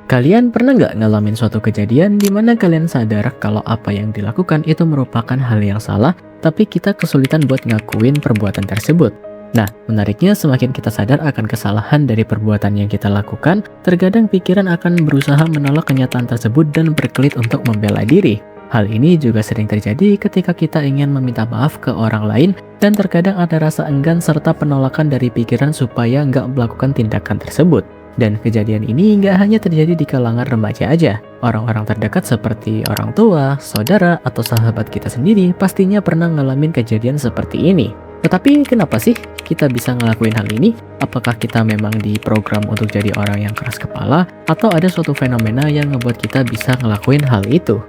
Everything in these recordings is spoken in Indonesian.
Kalian pernah nggak ngalamin suatu kejadian di mana kalian sadar kalau apa yang dilakukan itu merupakan hal yang salah, tapi kita kesulitan buat ngakuin perbuatan tersebut? Nah, menariknya semakin kita sadar akan kesalahan dari perbuatan yang kita lakukan, terkadang pikiran akan berusaha menolak kenyataan tersebut dan berkelit untuk membela diri. Hal ini juga sering terjadi ketika kita ingin meminta maaf ke orang lain dan terkadang ada rasa enggan serta penolakan dari pikiran supaya nggak melakukan tindakan tersebut. Dan kejadian ini nggak hanya terjadi di kalangan remaja aja. Orang-orang terdekat seperti orang tua, saudara, atau sahabat kita sendiri pastinya pernah ngalamin kejadian seperti ini. Tetapi kenapa sih kita bisa ngelakuin hal ini? Apakah kita memang diprogram untuk jadi orang yang keras kepala? Atau ada suatu fenomena yang ngebuat kita bisa ngelakuin hal itu?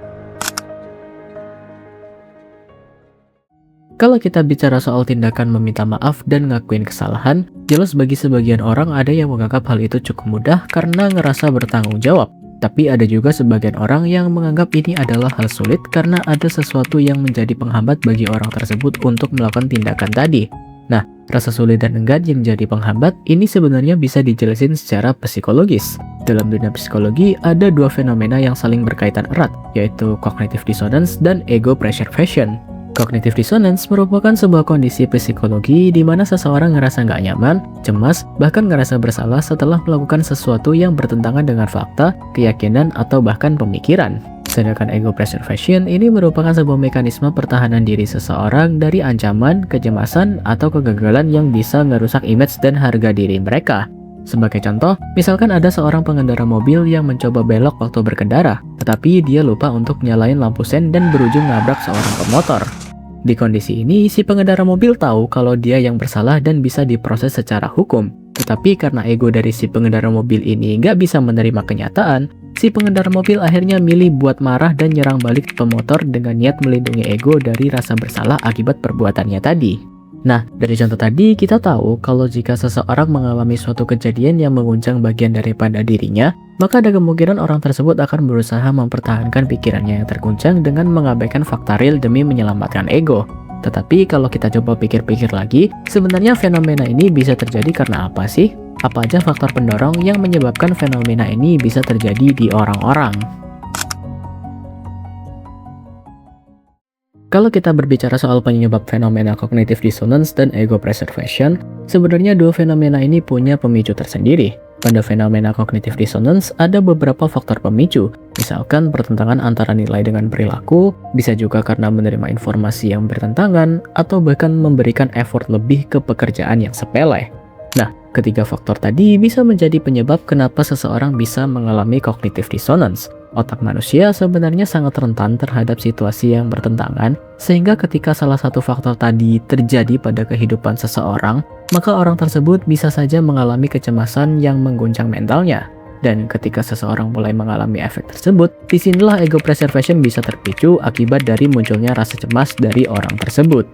Kalau kita bicara soal tindakan meminta maaf dan ngakuin kesalahan, jelas bagi sebagian orang ada yang menganggap hal itu cukup mudah karena ngerasa bertanggung jawab. Tapi ada juga sebagian orang yang menganggap ini adalah hal sulit karena ada sesuatu yang menjadi penghambat bagi orang tersebut untuk melakukan tindakan tadi. Nah, rasa sulit dan enggan yang menjadi penghambat ini sebenarnya bisa dijelasin secara psikologis. Dalam dunia psikologi, ada dua fenomena yang saling berkaitan erat, yaitu cognitive dissonance dan ego preservation. Cognitive dissonance merupakan sebuah kondisi psikologi di mana seseorang ngerasa nggak nyaman, cemas, bahkan ngerasa bersalah setelah melakukan sesuatu yang bertentangan dengan fakta, keyakinan, atau bahkan pemikiran. Sedangkan ego preservation ini merupakan sebuah mekanisme pertahanan diri seseorang dari ancaman, kecemasan, atau kegagalan yang bisa ngerusak image dan harga diri mereka. Sebagai contoh, misalkan ada seorang pengendara mobil yang mencoba belok waktu berkendara, tetapi dia lupa untuk nyalain lampu sen dan berujung nabrak seorang pemotor. Di kondisi ini, si pengendara mobil tahu kalau dia yang bersalah dan bisa diproses secara hukum. Tetapi karena ego dari si pengendara mobil ini nggak bisa menerima kenyataan, si pengendara mobil akhirnya milih buat marah dan nyerang balik pemotor dengan niat melindungi ego dari rasa bersalah akibat perbuatannya tadi. Nah, dari contoh tadi kita tahu kalau jika seseorang mengalami suatu kejadian yang mengguncang bagian daripada dirinya, maka ada kemungkinan orang tersebut akan berusaha mempertahankan pikirannya yang terguncang dengan mengabaikan fakta real demi menyelamatkan ego. Tetapi kalau kita coba pikir-pikir lagi, sebenarnya fenomena ini bisa terjadi karena apa sih? Apa aja faktor pendorong yang menyebabkan fenomena ini bisa terjadi di orang-orang? Kalau kita berbicara soal penyebab fenomena cognitive dissonance dan ego preservation, sebenarnya dua fenomena ini punya pemicu tersendiri. Pada fenomena cognitive dissonance ada beberapa faktor pemicu, misalkan pertentangan antara nilai dengan perilaku, bisa juga karena menerima informasi yang bertentangan, atau bahkan memberikan effort lebih ke pekerjaan yang sepele. Nah, ketiga faktor tadi bisa menjadi penyebab kenapa seseorang bisa mengalami cognitive dissonance. Otak manusia sebenarnya sangat rentan terhadap situasi yang bertentangan, sehingga ketika salah satu faktor tadi terjadi pada kehidupan seseorang, maka orang tersebut bisa saja mengalami kecemasan yang mengguncang mentalnya. Dan ketika seseorang mulai mengalami efek tersebut, disinilah ego preservation bisa terpicu akibat dari munculnya rasa cemas dari orang tersebut.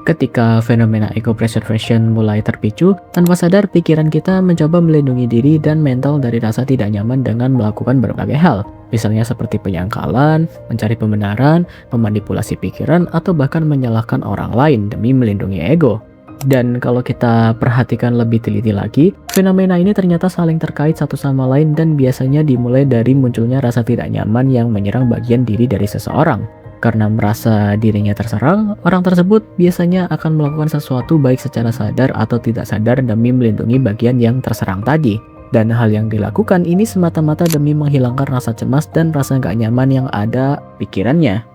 Ketika fenomena ego preservation mulai terpicu, tanpa sadar pikiran kita mencoba melindungi diri dan mental dari rasa tidak nyaman dengan melakukan berbagai hal. Misalnya seperti penyangkalan, mencari pembenaran, memanipulasi pikiran, atau bahkan menyalahkan orang lain demi melindungi ego. Dan kalau kita perhatikan lebih teliti lagi, fenomena ini ternyata saling terkait satu sama lain dan biasanya dimulai dari munculnya rasa tidak nyaman yang menyerang bagian diri dari seseorang. Karena merasa dirinya terserang, orang tersebut biasanya akan melakukan sesuatu baik secara sadar atau tidak sadar demi melindungi bagian yang terserang tadi. Dan hal yang dilakukan ini semata-mata demi menghilangkan rasa cemas dan rasa gak nyaman yang ada pikirannya.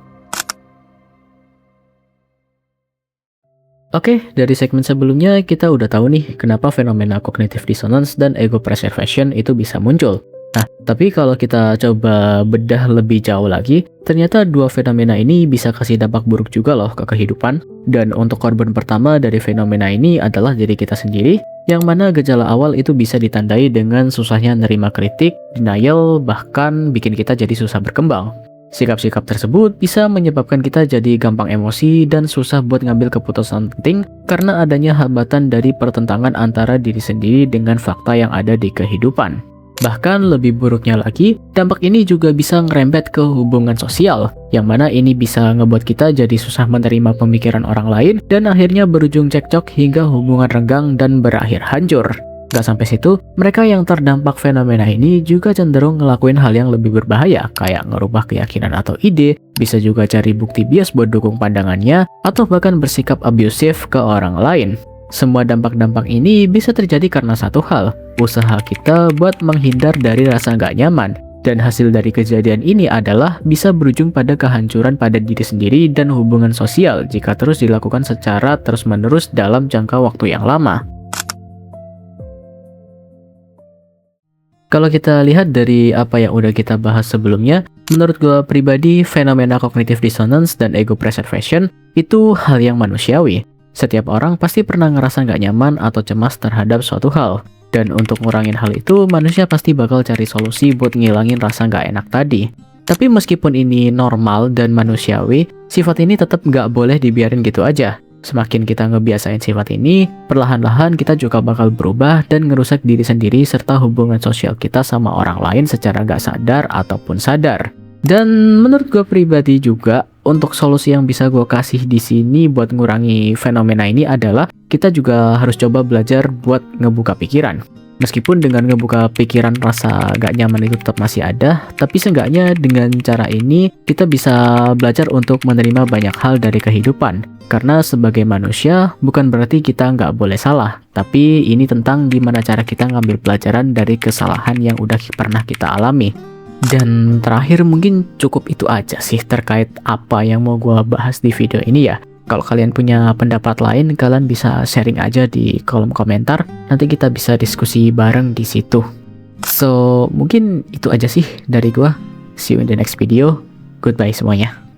Oke, dari segmen sebelumnya kita udah tahu nih kenapa fenomena cognitive dissonance dan ego preservation itu bisa muncul. Nah, tapi kalau kita coba bedah lebih jauh lagi, ternyata dua fenomena ini bisa kasih dampak buruk juga loh ke kehidupan. Dan untuk korban pertama dari fenomena ini adalah diri kita sendiri, yang mana gejala awal itu bisa ditandai dengan susahnya nerima kritik, denial, bahkan bikin kita jadi susah berkembang. Sikap-sikap tersebut bisa menyebabkan kita jadi gampang emosi dan susah buat ngambil keputusan penting karena adanya hambatan dari pertentangan antara diri sendiri dengan fakta yang ada di kehidupan. Bahkan lebih buruknya lagi, dampak ini juga bisa ngerembet ke hubungan sosial, yang mana ini bisa ngebuat kita jadi susah menerima pemikiran orang lain dan akhirnya berujung cekcok hingga hubungan renggang dan berakhir hancur. Gak sampai situ, mereka yang terdampak fenomena ini juga cenderung ngelakuin hal yang lebih berbahaya, kayak ngerubah keyakinan atau ide, bisa juga cari bukti bias buat dukung pandangannya, atau bahkan bersikap abusif ke orang lain. Semua dampak-dampak ini bisa terjadi karena satu hal, usaha kita buat menghindar dari rasa gak nyaman. Dan hasil dari kejadian ini adalah bisa berujung pada kehancuran pada diri sendiri dan hubungan sosial jika terus dilakukan secara terus-menerus dalam jangka waktu yang lama. Kalau kita lihat dari apa yang udah kita bahas sebelumnya, menurut gue pribadi, fenomena cognitive dissonance dan ego preservation itu hal yang manusiawi. Setiap orang pasti pernah ngerasa nggak nyaman atau cemas terhadap suatu hal. Dan untuk ngurangin hal itu, manusia pasti bakal cari solusi buat ngilangin rasa nggak enak tadi. Tapi meskipun ini normal dan manusiawi, sifat ini tetap nggak boleh dibiarin gitu aja. Semakin kita ngebiasain sifat ini, perlahan-lahan kita juga bakal berubah dan ngerusak diri sendiri serta hubungan sosial kita sama orang lain secara gak sadar ataupun sadar. Dan menurut gue pribadi juga, untuk solusi yang bisa gue kasih di sini buat ngurangi fenomena ini adalah kita juga harus coba belajar buat ngebuka pikiran. Meskipun dengan ngebuka pikiran rasa gak nyaman itu tetap masih ada, tapi seenggaknya dengan cara ini kita bisa belajar untuk menerima banyak hal dari kehidupan. Karena sebagai manusia bukan berarti kita nggak boleh salah, tapi ini tentang gimana cara kita ngambil pelajaran dari kesalahan yang udah pernah kita alami. Dan terakhir mungkin cukup itu aja sih terkait apa yang mau gue bahas di video ini ya. Kalau kalian punya pendapat lain, kalian bisa sharing aja di kolom komentar. Nanti kita bisa diskusi bareng di situ. So, mungkin itu aja sih dari gua. See you in the next video. Goodbye semuanya.